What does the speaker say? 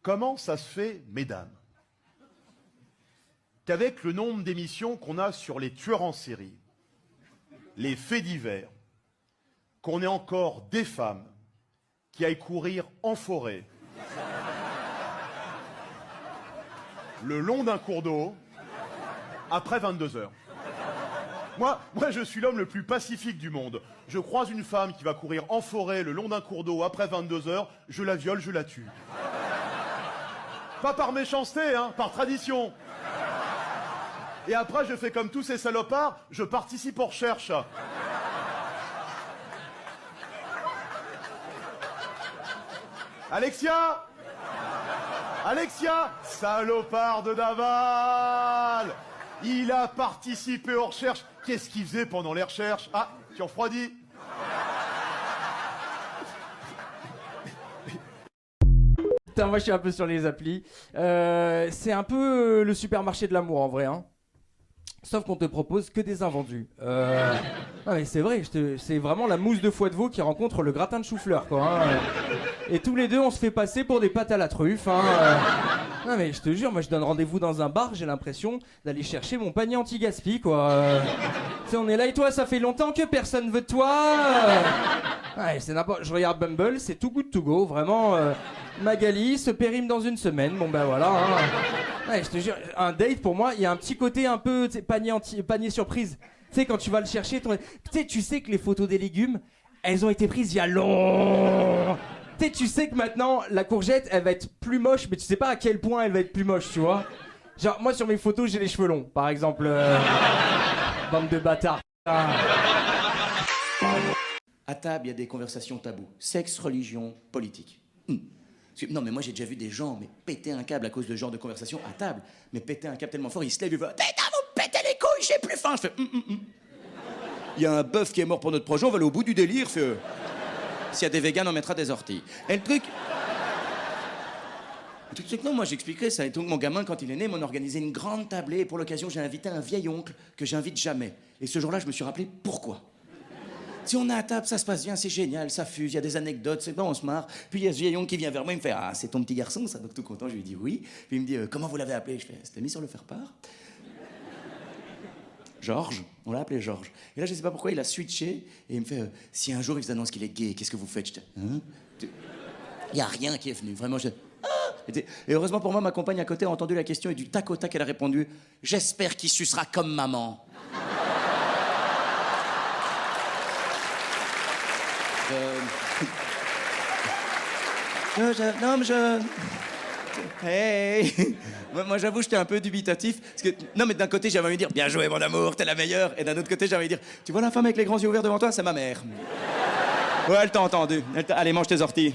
Comment ça se fait, mesdames, qu'avec le nombre d'émissions qu'on a sur les tueurs en série, les faits divers, qu'on ait encore des femmes qui aillent courir en forêt, le long d'un cours d'eau, après 22 heures. Moi, je suis l'homme le plus pacifique du monde. Je croise une femme qui va courir en forêt, le long d'un cours d'eau, après 22 heures, je la viole, je la tue. Pas par méchanceté, hein, par tradition. Et après, je fais comme tous ces salopards, je participe aux recherches. Alexia! Alexia! Salopard de Daval! Il a participé aux recherches. Qu'est-ce qu'il faisait pendant les recherches? Ah, tu refroidis. Putain, moi je suis un peu sur les applis. C'est un peu le supermarché de l'amour en vrai, hein. Sauf qu'on te propose que des invendus. Non mais c'est vrai, c'est vraiment la mousse de foie de veau qui rencontre le gratin de chou-fleur, quoi. Hein. Et tous les deux, on se fait passer pour des pâtes à la truffe. Hein. Non mais je te jure, moi je donne rendez-vous dans un bar, j'ai l'impression d'aller chercher mon panier anti-gaspi, quoi. Tu sais, on est là et toi, ça fait longtemps que personne veut de toi. Ouais, c'est n'importe. Je regarde Bumble, c'est too good to go, vraiment. Magali se périme dans une semaine, bon ben voilà. Hein. Ouais, je te jure, un date pour moi, il y a un petit côté un peu panier surprise. Tu sais, quand tu vas le chercher, tu sais que les photos des légumes, elles ont été prises il y a longtemps. Tu sais que maintenant, la courgette, elle va être plus moche, mais tu sais pas à quel point elle va être plus moche, tu vois. Genre, moi sur mes photos, j'ai les cheveux longs, par exemple. Bande de bâtards. À table, il y a des conversations tabous. Sexe, religion, politique. Non, mais moi j'ai déjà vu des gens péter un câble à cause de ce genre de conversation à table. Mais péter un câble tellement fort, ils se lèvent et vont « Putain, vous me pétez les couilles, j'ai plus faim !» Je fais Il y a un bœuf qui est mort pour notre projet, on va aller au bout du délire, feu. S'il y a des véganes, on mettra des orties. Et le truc, c'est que non, moi j'expliquerai ça. Et donc mon gamin, quand il est né, m'en organisé une grande tablée. Et pour l'occasion, j'ai invité un vieil oncle que j'invite jamais. Et ce jour-là, je me suis rappelé pourquoi. Si on est à table, ça se passe bien, c'est génial, ça fuse, il y a des anecdotes, c'est bon, on se marre. Puis il y a ce vieil oncle qui vient vers moi, il me fait « Ah, c'est ton petit garçon, ça ?» Donc tout content, je lui dis « Oui ». Puis il me dit « Comment vous l'avez appelé ?» Je fais « C'était mis sur le faire-part. » Georges, on l'a appelé Georges. Et là, je sais pas pourquoi, il a switché, et il me fait Si un jour il vous annonce qu'il est gay, qu'est-ce que vous faites ?» Je dis « Hein ?» Il y a rien qui est venu, vraiment, Et heureusement pour moi, ma compagne à côté a entendu la question, et du tac au tac, elle a répondu « J'espère qu'il sucera comme maman. » Hey. Moi j'avoue, j'étais un peu dubitatif. Parce que, non, mais d'un côté, j'avais envie de dire « Bien joué, mon amour, t'es la meilleure. » Et d'un autre côté, j'avais envie de dire « Tu vois la femme avec les grands yeux ouverts devant toi, c'est ma mère. » Ouais, elle t'a entendu. Allez, mange tes orties.